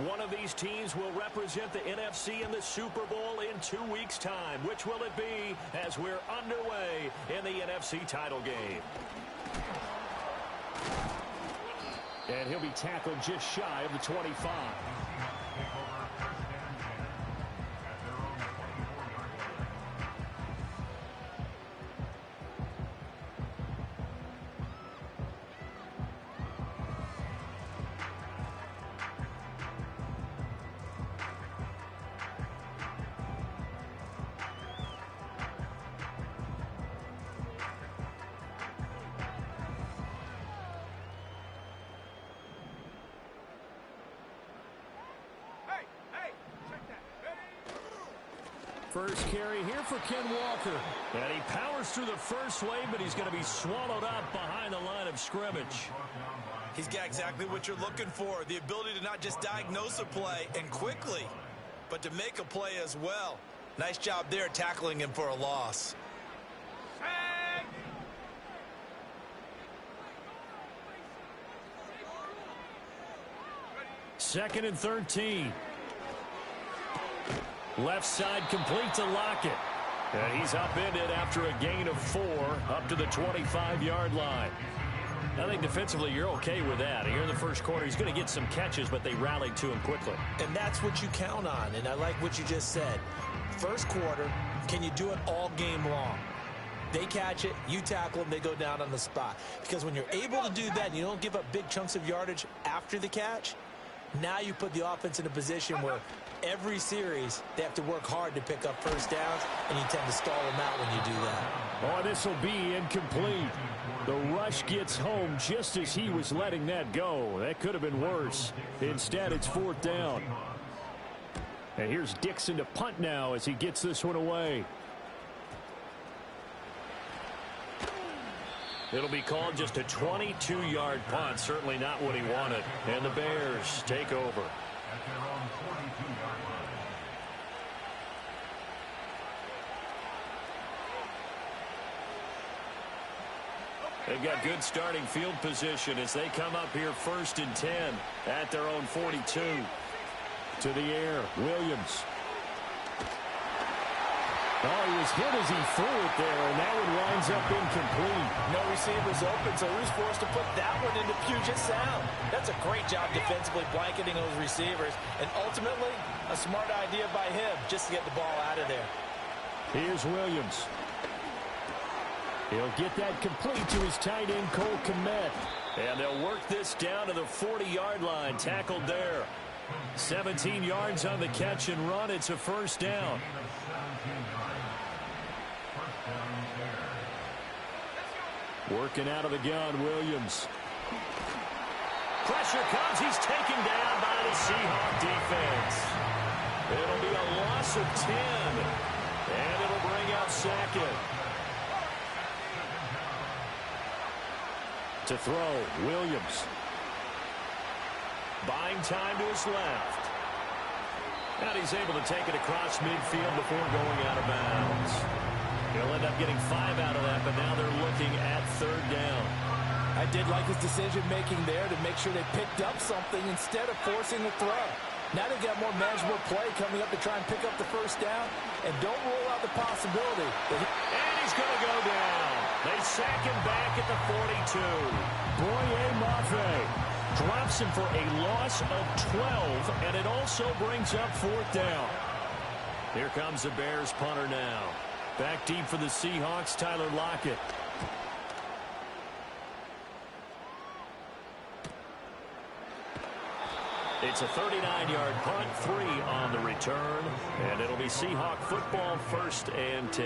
One of these teams will represent the NFC in the Super Bowl in 2 weeks' time. Which will it be as we're underway in the NFC title game? And he'll be tackled just shy of the 25. First carry here for Ken Walker. And he powers through the first wave, but he's going to be swallowed up behind the line of scrimmage. He's got exactly what you're looking for, the ability to not just diagnose a play and quickly, but to make a play as well. Nice job there tackling him for a loss. Second and 13. Left side complete to Lockett. And he's upended after a gain of 4 up to the 25-yard line. I think defensively you're okay with that. Here in the first quarter, he's going to get some catches, but they rallied to him quickly. And that's what you count on, and I like what you just said. First quarter, can you do it all game long? They catch it, you tackle them, they go down on the spot. Because when you're able to do that and you don't give up big chunks of yardage after the catch, now you put the offense in a position where every series they have to work hard to pick up first downs, and you tend to stall them out when you do that. Oh, this will be incomplete. The rush gets home just as he was letting that go. That could have been worse. Instead, it's 4th down. And here's Dixon to punt now as he gets this one away. It'll be called just a 22-yard punt. Certainly not what he wanted. And the Bears take over. They've got good starting field position as they come up here 1st and 10 at their own 42. To the air, Williams. Oh, he was hit as he threw it there, and that one winds up incomplete. No receivers open, so he was forced to put that one into Puget Sound. That's a great job defensively blanketing those receivers, and ultimately a smart idea by him just to get the ball out of there. Here's Williams. He'll get that complete to his tight end, Cole Kmet. And they'll work this down to the 40-yard line. Tackled there. 17 yards on the catch and run. It's a 1st down. Working out of the gun, Williams. Pressure comes. He's taken down by the Seahawk defense. It'll be a loss of 10. And it'll bring out Sackett. To throw, Williams. Buying time to his left. And he's able to take it across midfield before going out of bounds. He'll end up getting 5 out of that, but now they're looking at 3rd down. I did like his decision-making there to make sure they picked up something instead of forcing the throw. Now they've got more manageable play coming up to try and pick up the 1st down, and don't rule out the possibility. And he's going to go down. They sack him back at the 42. Boye Mafe drops him for a loss of 12, and it also brings up 4th down. Here comes the Bears punter now. Back deep for the Seahawks, Tyler Lockett. It's a 39-yard punt, 3 on the return, and it'll be Seahawk football 1st and 10.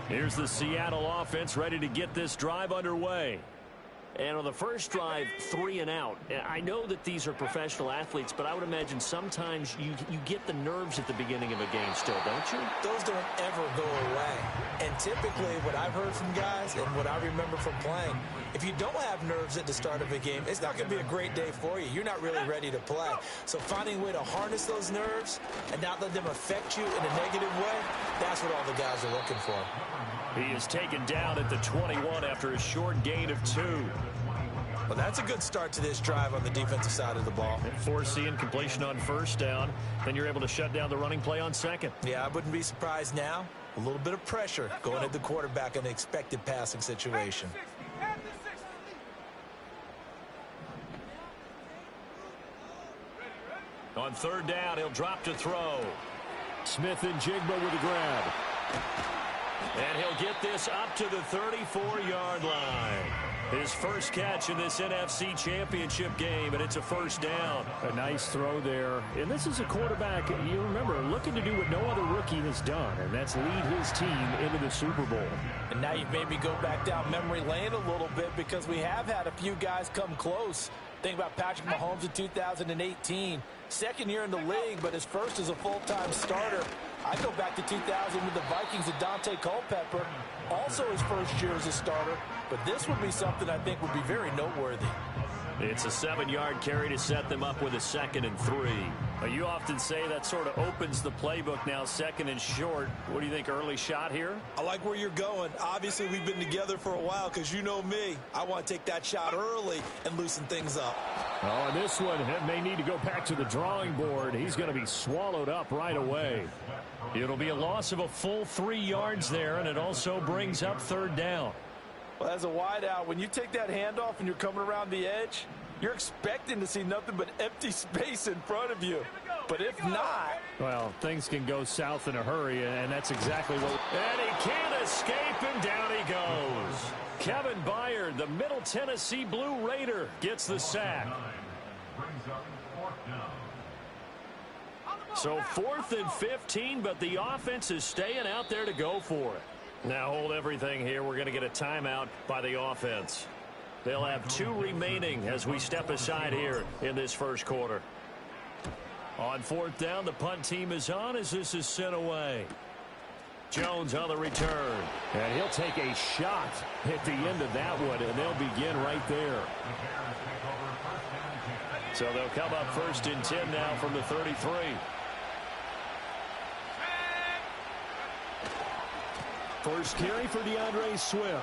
Here's the Seattle offense ready to get this drive underway. And on the first drive, 3 and out. I know that these are professional athletes, but I would imagine sometimes you get the nerves at the beginning of a game still, don't you? Those don't ever go away. And typically what I've heard from guys and what I remember from playing, if you don't have nerves at the start of a game, it's not going to be a great day for you. You're not really ready to play. So finding a way to harness those nerves and not let them affect you in a negative way, that's what all the guys are looking for. He is taken down at the 21 after a short gain of 2. Well, that's a good start to this drive on the defensive side of the ball. And foreseeing completion on first down. Then you're able to shut down the running play on second. Yeah, I wouldn't be surprised now. A little bit of pressure going at the quarterback in an expected passing situation. On third down, he'll drop to throw. Smith and Jigba with a grab. And he'll get this up to the 34-yard line. His first catch in this NFC Championship game, and it's a first down. A nice throw there. And this is a quarterback, you remember, looking to do what no other rookie has done, and that's lead his team into the Super Bowl. And now you've made me go back down memory lane a little bit because we have had a few guys come close. Think about Patrick Mahomes in 2018. Second year in the league, but his first as a full-time starter. I go back to 2000 with the Vikings and Dante Culpepper. Also his first year as a starter. But this would be something I think would be very noteworthy. It's a 7-yard carry to set them up with a 2nd and 3. You often say that sort of opens the playbook now, 2nd and short. What do you think, early shot here? I like where you're going. Obviously, we've been together for a while because you know me. I want to take that shot early and loosen things up. Oh, and this one may need to go back to the drawing board. He's going to be swallowed up right away. It'll be a loss of a full 3 yards there, and it also brings up third down. Well, as a wideout, when you take that handoff and you're coming around the edge, you're expecting to see nothing but empty space in front of you. But if not... Well, things can go south in a hurry, and that's exactly what... And he can't escape, and down he goes. Kevin Byard, the Middle Tennessee Blue Raider, gets the sack. So 4th and 15, but the offense is staying out there to go for it. Now hold everything here. We're going to get a timeout by the offense. They'll have 2 remaining as we step aside here in this first quarter. On 4th down, the punt team is on as this is sent away. Jones on the return. And he'll take a shot at the end of that one, and they'll begin right there. So they'll come up 1st and 10 now from the 33. First carry for DeAndre Swift.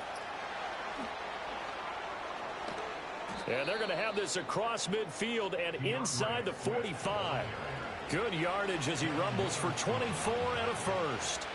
And they're going to have this across midfield and inside the 45. Good yardage as he rumbles for 24 and a first.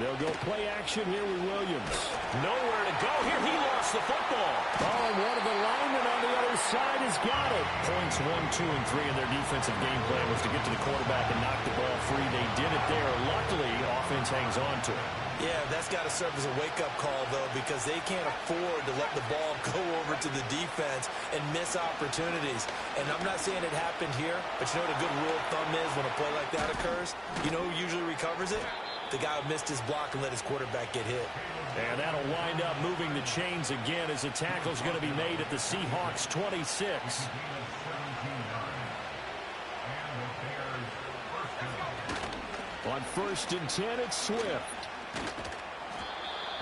They'll go play action here with Williams. Nowhere to go here. He lost the football. Oh, and one of the linemen on the other side has got it. Points 1, 2, and 3 in their defensive game plan was to get to the quarterback and knock the ball free. They did it there. Luckily, offense hangs on to it. Yeah, that's got to serve as a wake-up call, though, because they can't afford to let the ball go over to the defense and miss opportunities. And I'm not saying it happened here, but you know what a good rule of thumb is when a play like that occurs? You know who usually recovers it? The guy who missed his block and let his quarterback get hit. And that'll wind up moving the chains again as the tackle's going to be made at the Seahawks 26. On 1st and 10, it's Swift.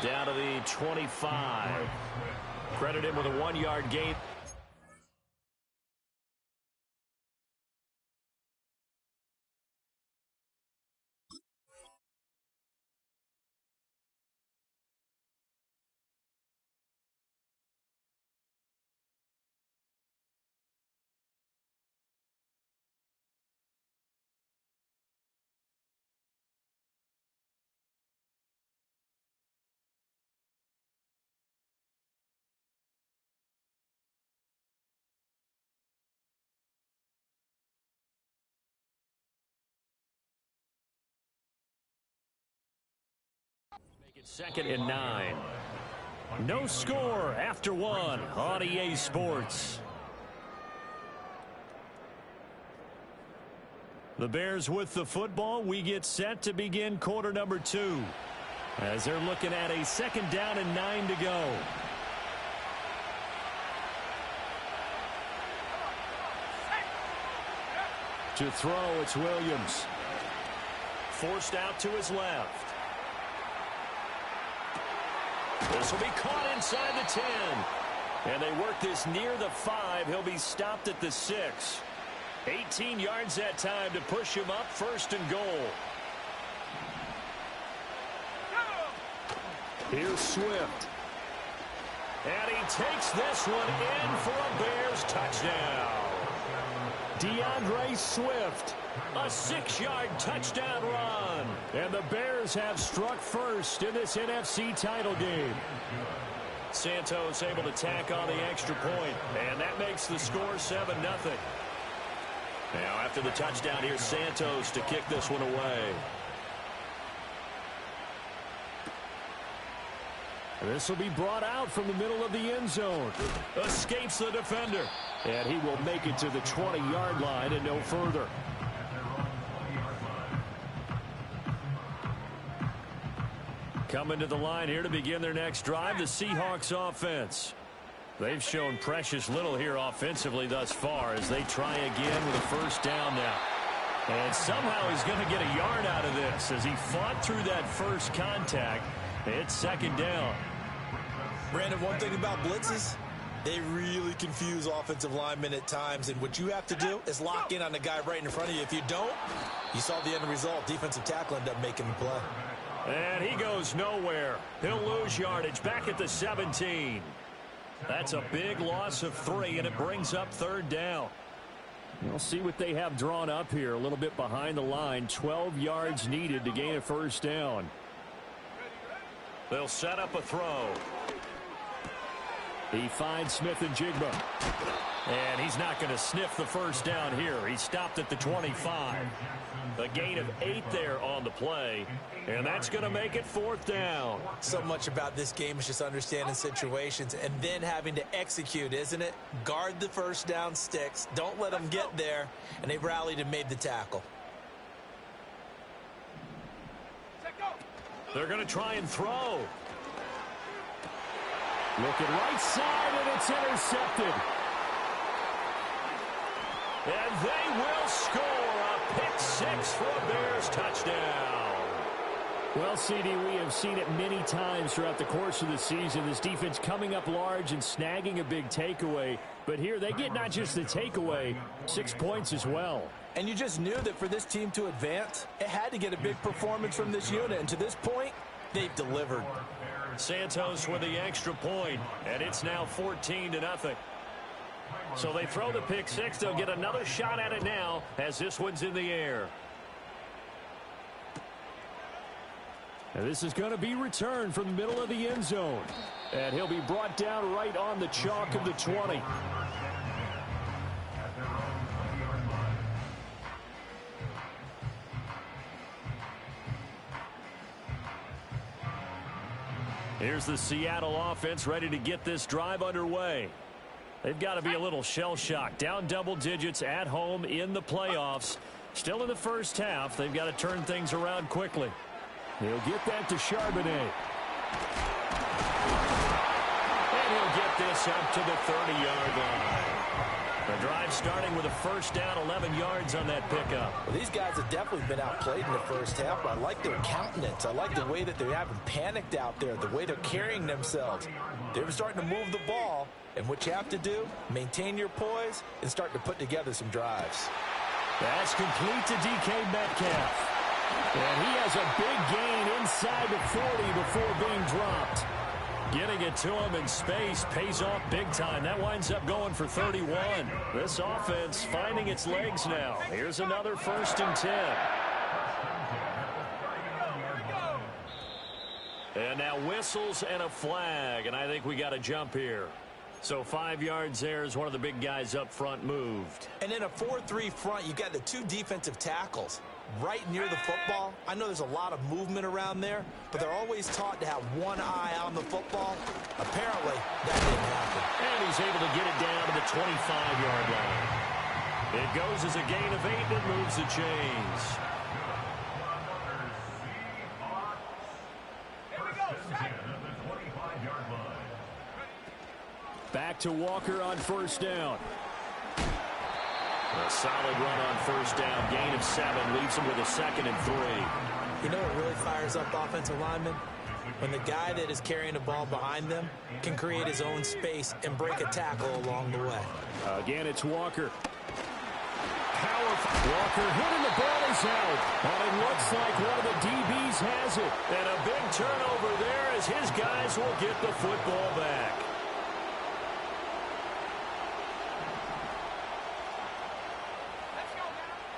Down to the 25. Credit him with a 1-yard gain. Make it 2nd and 9. No score after 1 on EA Sports. The Bears with the football. We get set to begin quarter number 2. As they're looking at a 2nd down and 9 to go. To throw, it's Williams. Forced out to his left. This will be caught inside the 10. And they work this near the 5. He'll be stopped at the 6. 18 yards that time to push him up 1st and goal. Here's Swift. And he takes this one in for a Bears touchdown. DeAndre Swift. A 6-yard touchdown run. And the Bears have struck first in this NFC title game. Santos able to tack on the extra point, and that makes the score 7-0. Now after the touchdown, here's Santos to kick this one away. This will be brought out from the middle of the end zone. Escapes the defender. And he will make it to the 20-yard line and no further. Coming to the line here to begin their next drive, the Seahawks offense. They've shown precious little here offensively thus far as they try again with a first down now. And somehow he's going to get a yard out of this as he fought through that first contact. It's second down. Brandon, one thing about blitzes, they really confuse offensive linemen at times, and what you have to do is lock in on the guy right in front of you. If you don't, you saw the end result. Defensive tackle ended up making the play. And he goes nowhere. He'll lose yardage back at the 17. That's a big loss of 3, and it brings up third down. We'll see what they have drawn up here. A little bit behind the line. 12 yards needed to gain a first down. They'll set up a throw. He finds Smith and Jigba. And he's not going to sniff the first down here. He stopped at the 25. A gain of 8 there on the play. And that's going to make it fourth down. So much about this game is just understanding situations and then having to execute, isn't it? Guard the first down sticks. Don't let them get there. And they rallied and made the tackle. They're going to try and throw. Looking right side, and it's intercepted. And they will score a pick 6 for a Bears touchdown. Well, CD, we have seen it many times throughout the course of the season. This defense coming up large and snagging a big takeaway. But here they get not just the takeaway, 6 points as well. And you just knew that for this team to advance, it had to get a big performance from this unit. And to this point, they've delivered. Santos with the extra point, and it's now 14-0. So they throw the pick 6. They'll get another shot at it now as this one's in the air. And this is going to be returned from the middle of the end zone. And he'll be brought down right on the chalk of the 20. Here's the Seattle offense ready to get this drive underway. They've got to be a little shell-shocked. Down double digits at home in the playoffs. Still in the first half. They've got to turn things around quickly. He'll get that to Charbonnet. And he'll get this up to the 30-yard line. The drive starting with a first down, 11 yards on that pickup. Well, these guys have definitely been outplayed in the first half, but I like their countenance. I like the way that they haven't panicked out there, the way they're carrying themselves. They're starting to move the ball, and what you have to do, maintain your poise and start to put together some drives. That's complete to DK Metcalf. And he has a big gain inside the 40 before being dropped. Getting it to him in space pays off big time. That winds up going for 31. This offense finding its legs now. Here's another 1st and 10. And now whistles and a flag, and I think we got a jump here. So 5 yards there as one of the big guys up front moved. And in a 4-3 front, you got the 2 defensive tackles right near the football. I know there's a lot of movement around there, but they're always taught to have one eye on the football. Apparently, that didn't happen. And he's able to get it down to the 25-yard line. It goes as a gain of 8 and moves the chains. Back to Walker on first down. A solid run on first down. Gain of 7 leaves him with a 2nd and 3. You know what really fires up offensive linemen? When the guy that is carrying the ball behind them can create his own space and break a tackle along the way. Again, it's Walker. powerful. Walker hitting, the ball is out. And it looks like one of the DBs has it. And a big turnover there as his guys will get the football back.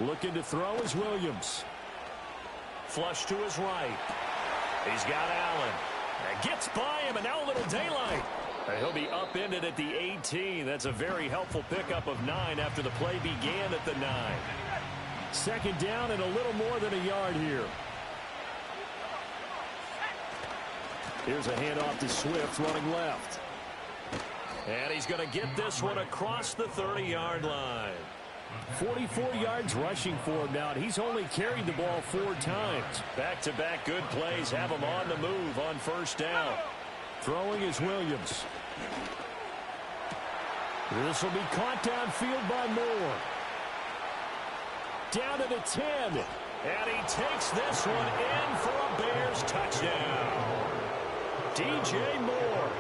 Looking to throw is Williams. Flush to his right. He's got Allen. And gets by him, and now a little daylight. And he'll be upended at the 18. That's a very helpful pickup of 9 after the play began at the 9. Second down and a little more than a yard here. Here's a handoff to Swift running left. And he's going to get this one across the 30-yard line. 44 yards rushing for him now, and he's only carried the ball 4 times. Back-to-back good plays have him on the move on first down. Throwing is Williams. This will be caught downfield by Moore. Down to the 10. And he takes this one in for a Bears touchdown. DJ Moore,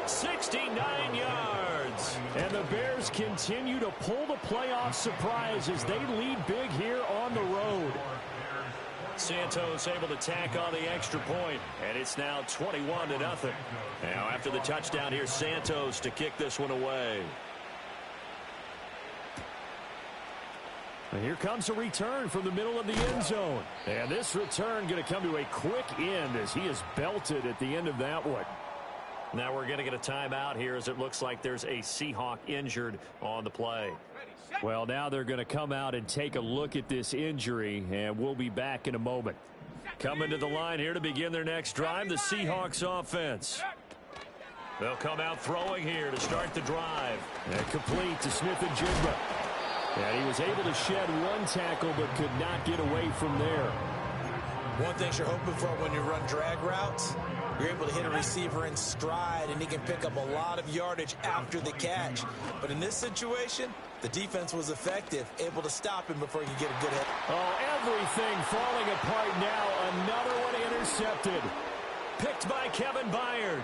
69 yards. And the Bears continue to pull the playoff surprise as they lead big here on the road. Santos able to tack on the extra point, and it's now 21-0. Now after the touchdown, here's Santos to kick this one away. And here comes a return from the middle of the end zone. And this return going to come to a quick end as he is belted at the end of that one. Now we're going to get a timeout here as it looks like there's a Seahawk injured on the play. Well, now they're going to come out and take a look at this injury, and we'll be back in a moment. Coming to the line here to begin their next drive, the Seahawks offense. They'll come out throwing here to start the drive. And complete to Smith-Njigba. And he was able to shed one tackle but could not get away from there. One thing you're hoping for when you run drag routes, you're able to hit a receiver in stride, and he can pick up a lot of yardage after the catch. But in this situation, the defense was effective, able to stop him before he could get a good hit. Oh, everything falling apart now. Another one intercepted. Picked by Kevin Byard.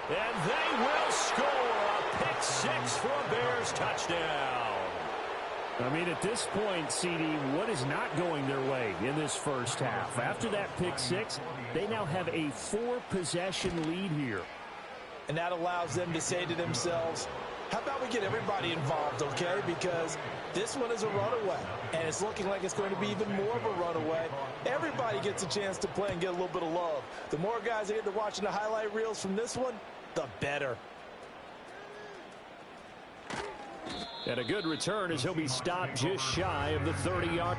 And they will score a pick 6 for a Bears touchdown. I mean, at this point, CD, what is not going their way in this first half? After that pick 6, they now have a 4-possession lead here. And that allows them to say to themselves, how about we get everybody involved, okay? Because this one is a runaway, and it's looking like it's going to be even more of a runaway. Everybody gets a chance to play and get a little bit of love. The more guys that get to watching the highlight reels from this one, the better. And a good return as he'll be stopped just shy of the 30-yard.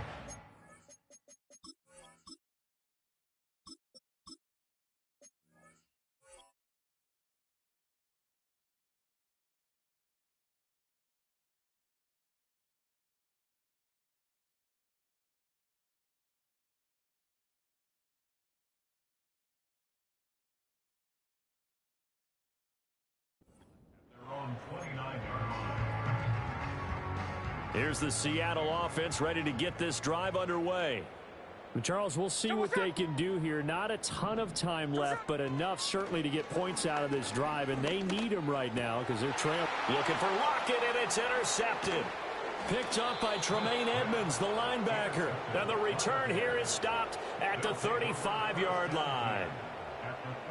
Here's the Seattle offense ready to get this drive underway. Charles, we'll see what they can do here. Not a ton of time left, but enough certainly to get points out of this drive, and they need them right now because they're trailing. Looking for Lockett, and it's intercepted. Picked up by Tremaine Edmonds, the linebacker. And the return here is stopped at the 35-yard line.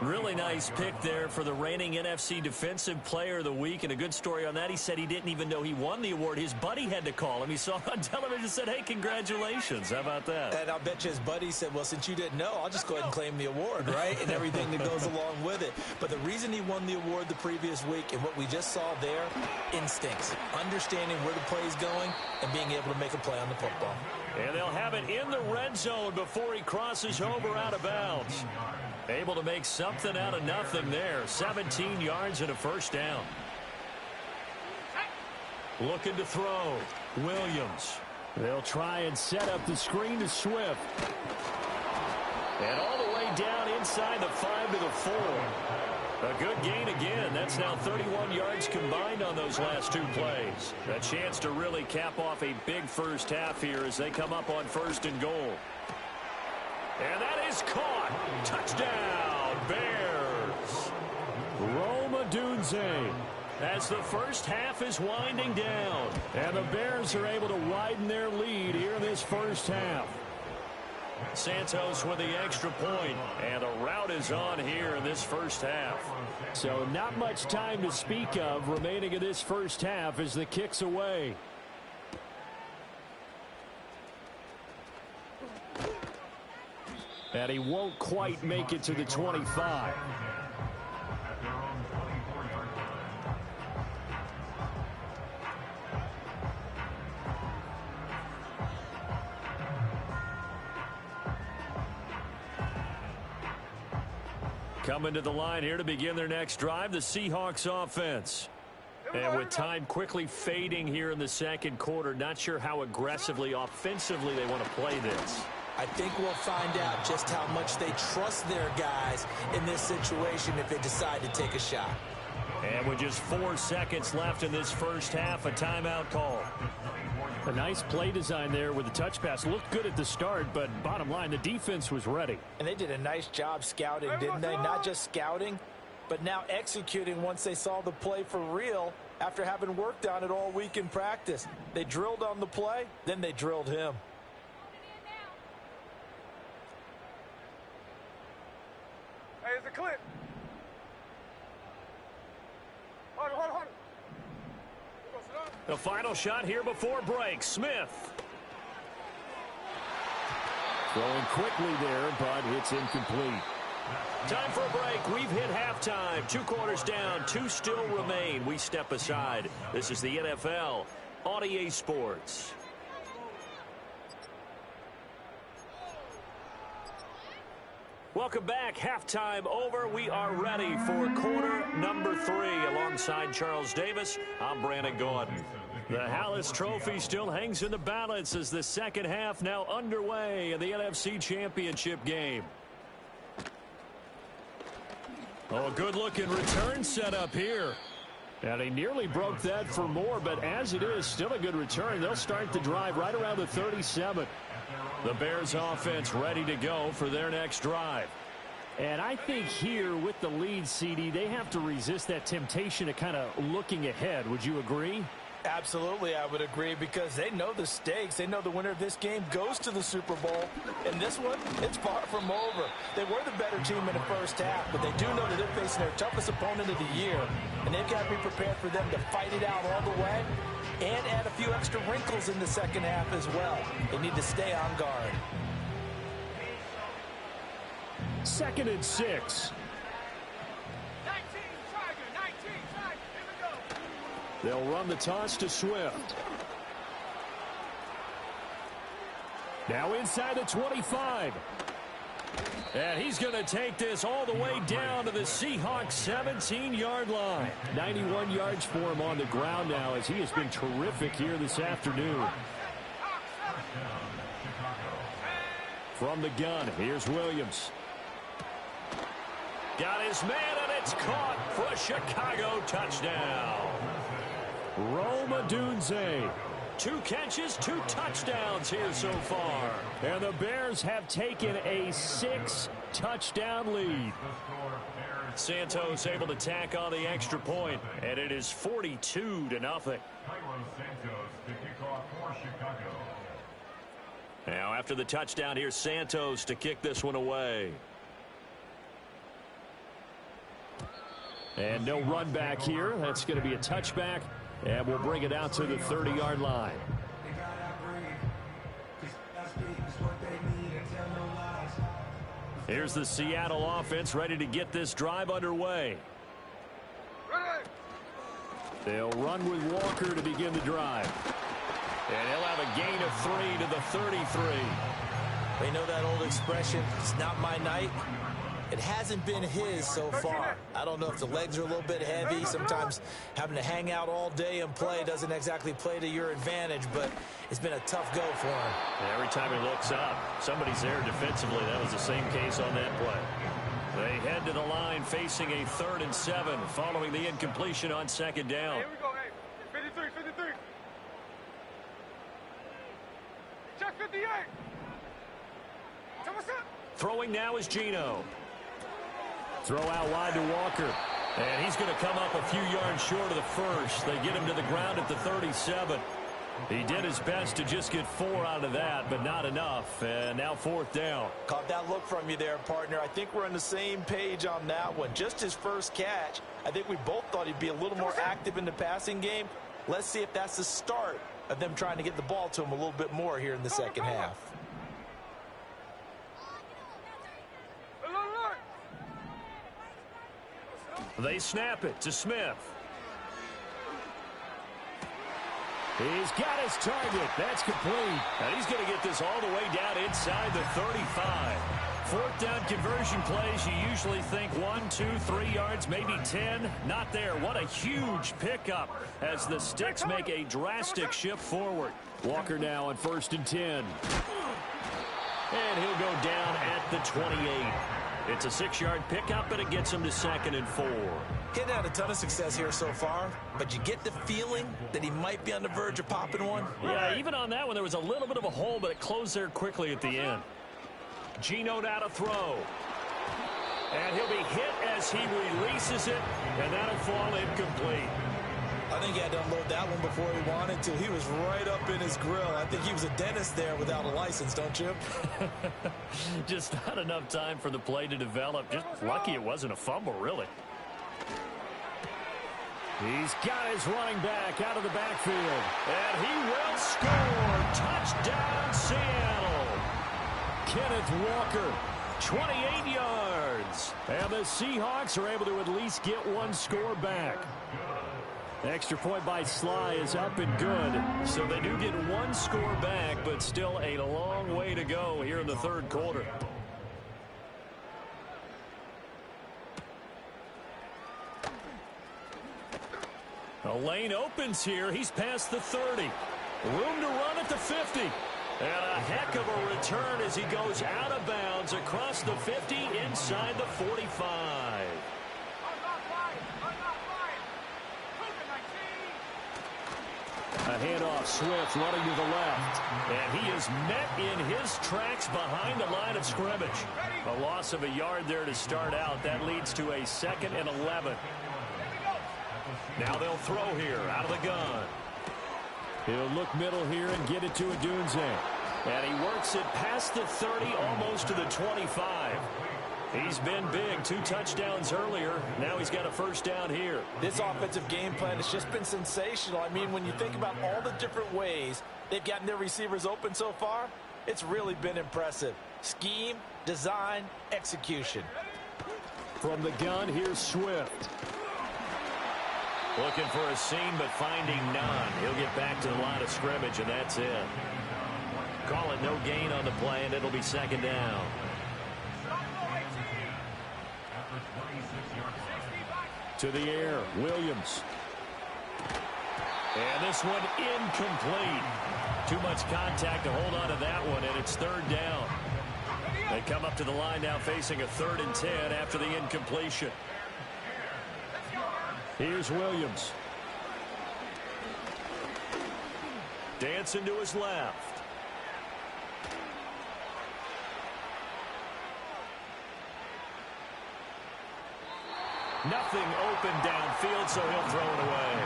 Really nice pick there for the reigning NFC Defensive Player of the Week. And a good story on that, he said he didn't even know he won the award. His buddy had to call him. He saw it on television and said, hey, congratulations. How about that? And I'll bet you his buddy said, well, since you didn't know, I'll just go ahead and claim the award, right? And everything that goes along with it. But the reason he won the award the previous week and what we just saw there, instincts, understanding where the play is going and being able to make a play on the football. And they'll have it in the red zone before he crosses over out of bounds. Able to make something out of nothing there. 17 yards and a first down. Looking to throw. Williams. They'll try and set up the screen to Swift. And all the way down inside the 5 to the 4. A good gain again. That's now 31 yards combined on those last 2 plays. A chance to really cap off a big first half here as they come up on 1st and goal. And that is caught. Touchdown, Bears. Rome Odunze. as the first half is winding down. And the Bears are able to widen their lead here in this first half. Santos with the extra point, and the rout is on here in this first half. So not much time to speak of remaining in this first half as the kick's away. And he won't quite make it to the 25. Coming to the line here to begin their next drive, the Seahawks offense. And with time quickly fading here in the second quarter, not sure how aggressively, offensively they want to play this. I think we'll find out just how much they trust their guys in this situation if they decide to take a shot. And with just 4 seconds left in this first half, a timeout call. A nice play design there with the touch pass. Looked good at the start, but bottom line, the defense was ready. And they did a nice job scouting, didn't they? Not just scouting, but now executing once they saw the play for real after having worked on it all week in practice. They drilled on the play, then they drilled him. Hey, it's a clip. Hold on. The final shot here before break. Smith. Throwing quickly there, but it's incomplete. Time for a break. We've hit halftime. 2 quarters down. 2 still remain. We step aside. This is the NFL on EA Sports. Welcome back. Halftime over. We are ready for quarter number 3. Alongside Charles Davis, I'm Brandon Gordon. The Hallis Trophy still hangs in the balance as the second half now underway in the NFC Championship game. Oh, a good-looking return setup here. And he nearly broke that for more, but as it is, still a good return. They'll start the drive right around the 37. The Bears offense ready to go for their next drive. And I think here with the lead, CD, they have to resist that temptation of kind of looking ahead. Would you agree? Absolutely, I would agree, because they know the stakes. They know the winner of this game goes to the Super Bowl. And this one, it's far from over. They were the better team in the first half, but they do know that they're facing their toughest opponent of the year. And they've got to be prepared for them to fight it out all the way and add a few extra wrinkles in the second half as well. They need to stay on guard. 2nd and 6. They'll run the toss to Swift. Now inside the 25. And he's going to take this all the way down to the Seahawks 17-yard line. 91 yards for him on the ground now as he has been terrific here this afternoon. From the gun, here's Williams. Got his man, and it's caught for a Chicago touchdown. Rome Odunze. 2 catches, 2 touchdowns here so far. And the Bears have taken a 6-touchdown lead. Santos able to tack on the extra point, and it is 42-0. Now after the touchdown, here's Santos to kick this one away. And no run back here. That's going to be a touchback. And we'll bring it out to the 30-yard line. Here's the Seattle offense ready to get this drive underway. They'll run with Walker to begin the drive. And he'll have a gain of 3 to the 33. They know that old expression, it's not my night. It hasn't been his so far. I don't know if the legs are a little bit heavy. Sometimes having to hang out all day and play doesn't exactly play to your advantage, but it's been a tough go for him. Every time he looks up, somebody's there defensively. That was the same case on that play. They head to the line facing a 3rd and 7 following the incompletion on 2nd down. Here we go, hey. 53. Check 58. Throwing now is Geno. Throw out wide to Walker. And he's going to come up a few yards short of the first. They get him to the ground at the 37. He did his best to just get 4 out of that, but not enough. And now 4th down. Caught that look from you there, partner. I think we're on the same page on that one. Just his first catch. I think we both thought he'd be a little more active in the passing game. Let's see if that's the start of them trying to get the ball to him a little bit more here in the second half. They snap it to Smith. He's got his target. That's complete. And he's going to get this all the way down inside the 35. 4th down conversion plays, you usually think 1, 2, 3 yards, maybe 10. Not there. What a huge pickup as the Sticks make a drastic shift forward. Walker now on 1st and 10. And he'll go down at the 28. It's a 6-yard pickup, and it gets him to 2nd and 4. He's had a ton of success here so far, but you get the feeling that he might be on the verge of popping one. Yeah, even on that one, there was a little bit of a hole, but it closed there quickly at the end. Geno now to throw. And he'll be hit as he releases it, and that'll fall incomplete. I think he had to unload that one before he wanted to. He was right up in his grill. I think he was a dentist there without a license, don't you? Just not enough time for the play to develop. Just lucky it wasn't a fumble, really. He's got his running back out of the backfield. And he will score. Touchdown, Seattle. Kenneth Walker. 28 yards. And the Seahawks are able to at least get one score back. Extra point by Sly is up and good. So they do get one score back, but still a long way to go here in the 3rd quarter. A lane opens here. He's past the 30. Room to run at the 50. And a heck of a return as he goes out of bounds across the 50 inside the 45. A handoff, Swift running to the left. And he is met in his tracks behind the line of scrimmage. A loss of a yard there to start out. That leads to a 2nd and 11. Now they'll throw here out of the gun. He'll look middle here and get it to Odunze. And he works it past the 30, almost to the 25. He's been big. 2 touchdowns earlier. Now he's got a 1st down here. This offensive game plan has just been sensational. I mean, when you think about all the different ways they've gotten their receivers open so far, it's really been impressive. Scheme, design, execution. From the gun, here's Swift. Looking for a seam, but finding none. He'll get back to the line of scrimmage, and that's it. Call it no gain on the play, and it'll be 2nd down. To the air, Williams. And this one incomplete. Too much contact to hold on to that one, and it's 3rd down. They come up to the line now facing a 3rd and 10 after the incompletion. Here's Williams. Dancing to his left. Nothing open downfield, so he'll throw it away.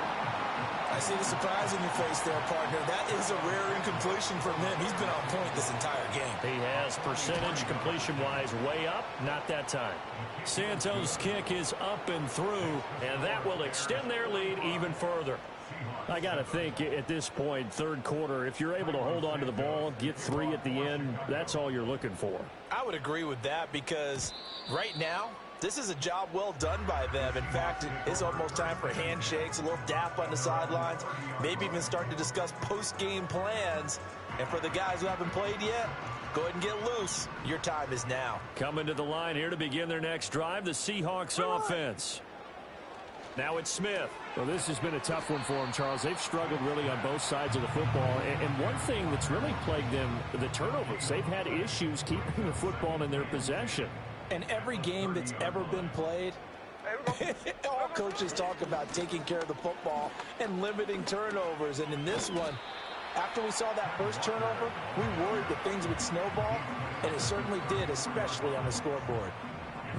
I see the surprise in your face there, partner. That is a rare incompletion from him. He's been on point this entire game. He has percentage completion-wise way up, not that time. Santos' kick is up and through, and that will extend their lead even further. I got to think at this point, 3rd quarter, if you're able to hold on to the ball, get 3 at the end, that's all you're looking for. I would agree with that because right now, this is a job well done by them. In fact, it is almost time for handshakes, a little dap on the sidelines, maybe even starting to discuss post-game plans. And for the guys who haven't played yet, go ahead and get loose. Your time is now. Coming to the line here to begin their next drive, the Seahawks offense. Now it's Smith. Well, this has been a tough one for them, Charles. They've struggled really on both sides of the football. And one thing that's really plagued them, the turnovers. They've had issues keeping the football in their possession. And every game that's ever been played, all coaches talk about taking care of the football and limiting turnovers. And in this one, after we saw that first turnover, we worried that things would snowball, and it certainly did, especially on the scoreboard.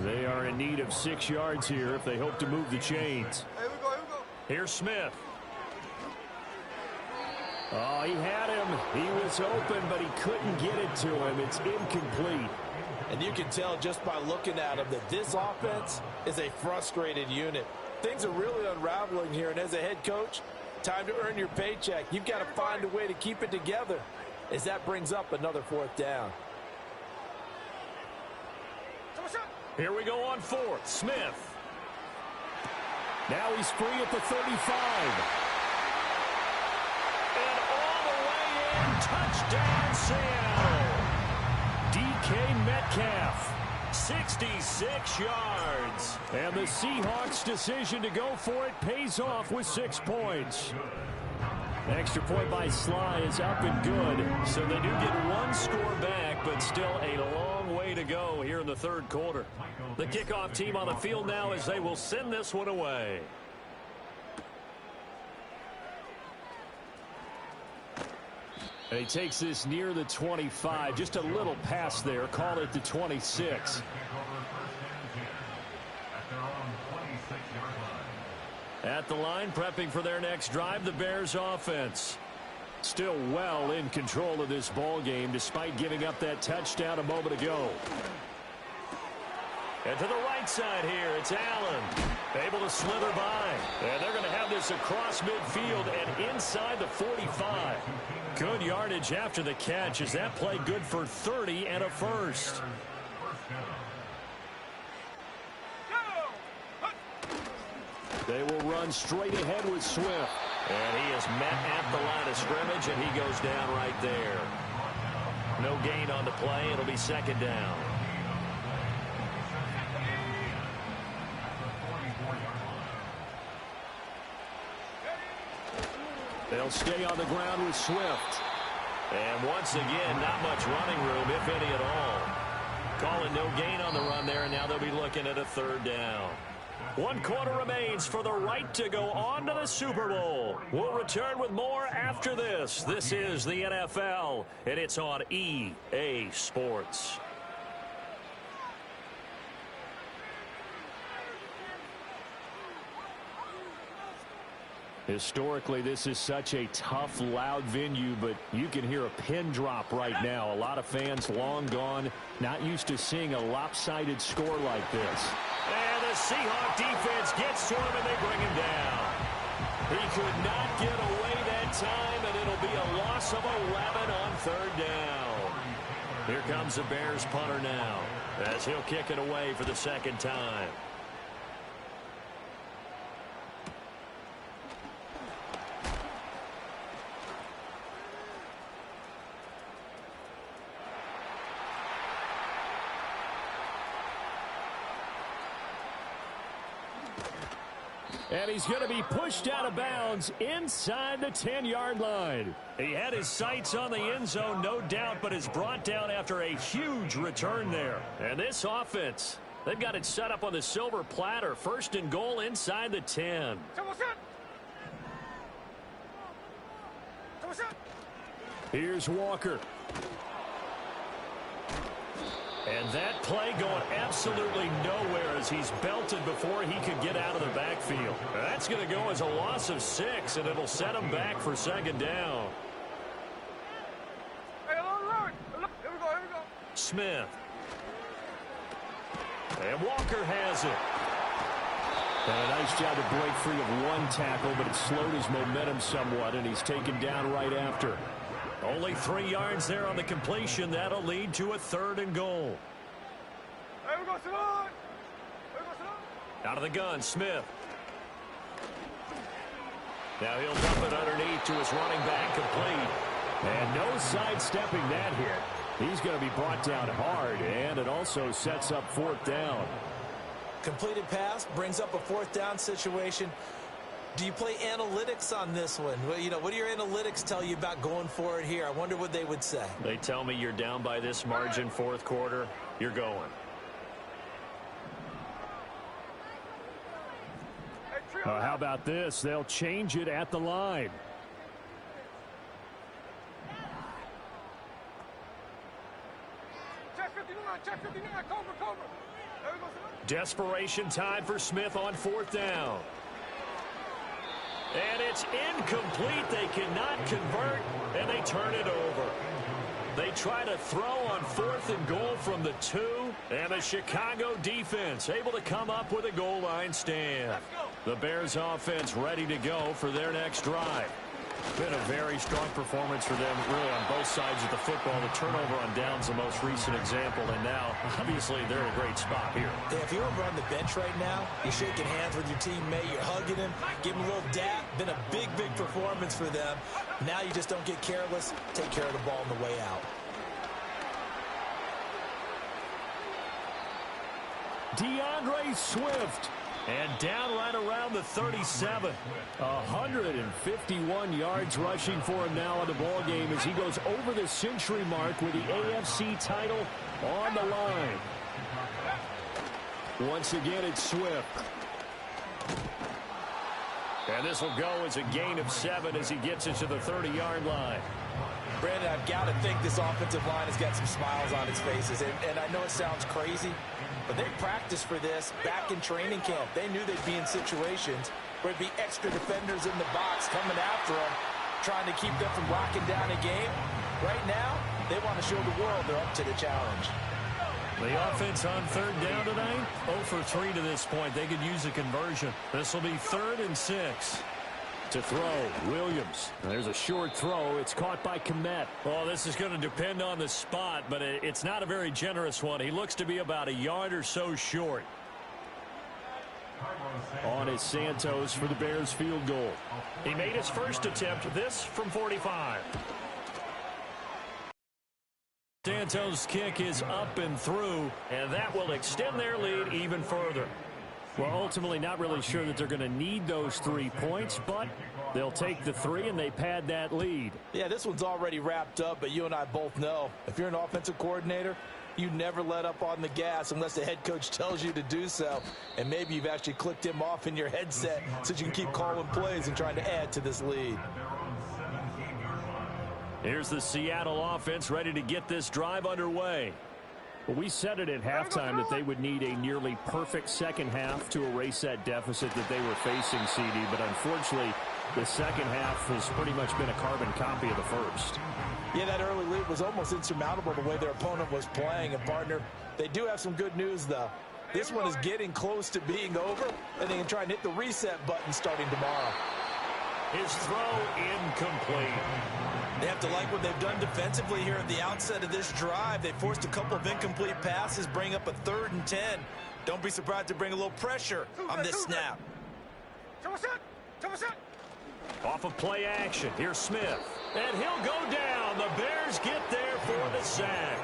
They are in need of 6 yards here if they hope to move the chains. Here we go, here we go. Here's Smith. Oh, he had him. He was open, but he couldn't get it to him. It's incomplete. And you can tell just by looking at him that this offense is a frustrated unit. Things are really unraveling here, and as a head coach, time to earn your paycheck. You've got to find a way to keep it together as that brings up another 4th down. Here we go on 4th. Smith. Now he's free at the 35. And all the way in. Touchdown, Seattle. DK Metcalf. 66 yards. And the Seahawks' decision to go for it pays off with 6 points. Extra point by Sly is up and good. So they do get 1 score back, but still a long way to go here in the 3rd quarter. The kickoff team on the field now as they will send this one away. And he takes this near the 25. Just a little pass there. Call it the 26. At the line, prepping for their next drive, the Bears offense. Still well in control of this ball game despite giving up that touchdown a moment ago. And to the right side here, it's Allen. Able to slither by. And they're going to have this across midfield and inside the 45. Good yardage after the catch. Is that play good for 30 and a first? They will run straight ahead with Swift. And he is met at the line of scrimmage, and he goes down right there. No gain on the play. It'll be 2nd down. They'll stay on the ground with Swift. And once again, not much running room, if any at all. Calling no gain on the run there, and now they'll be looking at a 3rd down. 1 quarter remains for the right to go on to the Super Bowl. We'll return with more after this. This is the NFL, and it's on EA Sports. Historically, this is such a tough, loud venue, but you can hear a pin drop right now. A lot of fans long gone, not used to seeing a lopsided score like this. And the Seahawk defense gets to him, and they bring him down. He could not get away that time, and it'll be a loss of 11 on 3rd down. Here comes the Bears punter now, as he'll kick it away for the 2nd time. And he's going to be pushed out of bounds inside the 10-yard line. He had his sights on the end zone, no doubt, but is brought down after a huge return there. And this offense, they've got it set up on the silver platter. 1st and goal inside the 10. Here's Walker. And that play going absolutely nowhere as he's belted before he could get out of the backfield. That's going to go as a loss of 6, and it'll set him back for 2nd down. Hey, here we go, here we go. Smith. And Walker has it. And a nice job to break free of 1 tackle, but it slowed his momentum somewhat, and he's taken down right after. Only 3 yards there on the completion. That'll lead to a 3rd and goal. Here we go, Simone. Here we go, Simone. Out of the gun, Smith. Now he'll dump it underneath to his running back, complete. And no sidestepping that hit. He's going to be brought down hard, and it also sets up 4th down. Completed pass brings up a 4th down situation. Do you play analytics on this one? Well, you know, what do your analytics tell you about going for it here? I wonder what they would say. They tell me you're down by this margin 4th quarter. You're going. How about this? They'll change it at the line. Check 59, Cobra, Cobra. Desperation time for Smith on 4th down. And it's incomplete. They cannot convert, and they turn it over. They try to throw on 4th and goal from the 2, and the Chicago defense able to come up with a goal line stand. The Bears offense ready to go for their next drive. Been a very strong performance for them, really, on both sides of the football. The turnover on downs the most recent example, and now, obviously, they're in a great spot here. Yeah, if you're over on the bench right now, you're shaking hands with your teammate, you're hugging him, giving him a little dap. Been a big, big performance for them. Now you just don't get careless. Take care of the ball on the way out. DeAndre Swift. And down right around the 37. 151 yards rushing for him now in the ball game as he goes over the century mark with the AFC title on the line. Once again, it's Swift. And this will go as a gain of 7 as he gets it to the 30-yard line. Brandon, I've got to think this offensive line has got some smiles on its faces. And I know it sounds crazy, but they practiced for this back in training camp. They knew they'd be in situations where it'd be extra defenders in the box coming after them, trying to keep them from locking down a game. Right now, they want to show the world they're up to the challenge. The offense on 3rd down tonight, 0 for 3 to this point. They could use a conversion. This will be 3rd and 6. To throw, Williams. There's a short throw. It's caught by Kmet. Well, this is going to depend on the spot, but it's not a very generous one. He looks to be about a yard or so short. On is Santos for the Bears field goal. He made his first attempt, this from 45. Santos' kick is up and through, and that will extend their lead even further. Well, ultimately not really sure that they're going to need those 3 points, but they'll take the 3 and they pad that lead. Yeah, this one's already wrapped up, but you and I both know if you're an offensive coordinator, you never let up on the gas unless the head coach tells you to do so. And maybe you've actually clicked him off in your headset so you can keep calling plays and trying to add to this lead. Here's the Seattle offense ready to get this drive underway. Well, we said it at halftime that they would need a nearly perfect second half to erase that deficit that they were facing, CD. But unfortunately, the second half has pretty much been a carbon copy of the first. Yeah, that early lead was almost insurmountable the way their opponent was playing. And, partner, they do have some good news, though. This one is getting close to being over, and they can try and hit the reset button starting tomorrow. His throw incomplete. They have to like what they've done defensively here at the outset of this drive. They forced a couple of incomplete passes, bring up a 3rd and 10. Don't be surprised to bring a little pressure on this snap. Off of play action, here's Smith. And he'll go down. The Bears get there for the sack.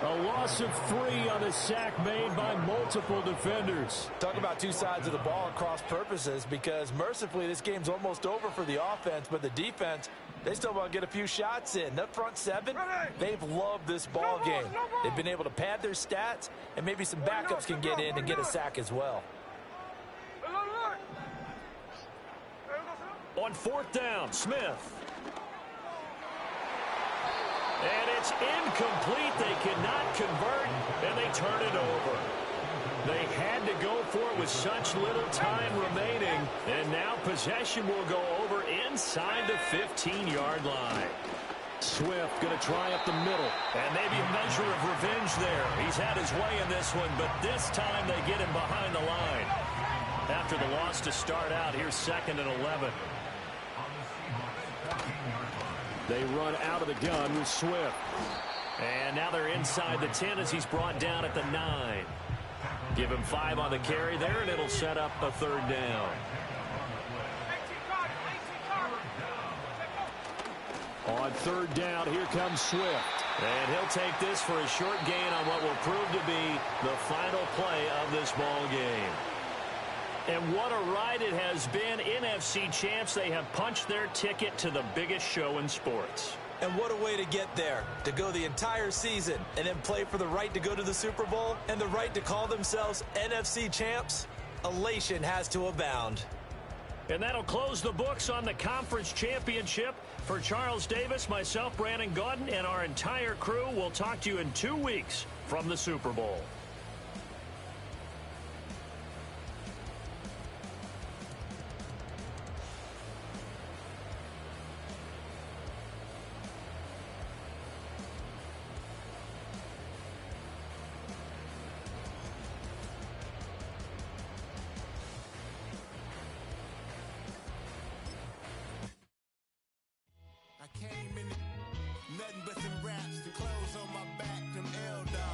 A loss of 3 on the sack made by multiple defenders. Talk about 2 sides of the ball at cross purposes, because mercifully this game's almost over for the offense, but the defense, they still want to get a few shots in. That front 7, they've loved this ball game. They've been able to pad their stats, and maybe some backups can get in and get a sack as well. On 4th down, Smith. And it's incomplete. They cannot convert, and they turn it over. They had to go for it with such little time remaining, and now possession will go over inside the 15-yard line. Swift going to try up the middle. And maybe a measure of revenge there. He's had his way in this one, but this time they get him behind the line. After the loss to start out, here's 2nd and 11. They run out of the gun with Swift. And now they're inside the 10 as he's brought down at the 9. Give him 5 on the carry there, and it'll set up a 3rd down. On 3rd down, here comes Swift. And he'll take this for a short gain on what will prove to be the final play of this ball game. And what a ride it has been. NFC champs, they have punched their ticket to the biggest show in sports. And what a way to get there, to go the entire season and then play for the right to go to the Super Bowl and the right to call themselves NFC champs. Elation has to abound. And that'll close the books on the conference championship. For Charles Davis, myself, Brandon Gaudin, and our entire crew, we'll talk to you in 2 weeks from the Super Bowl. came in, nothing but some raps, the clothes on my back, them L-Dogs.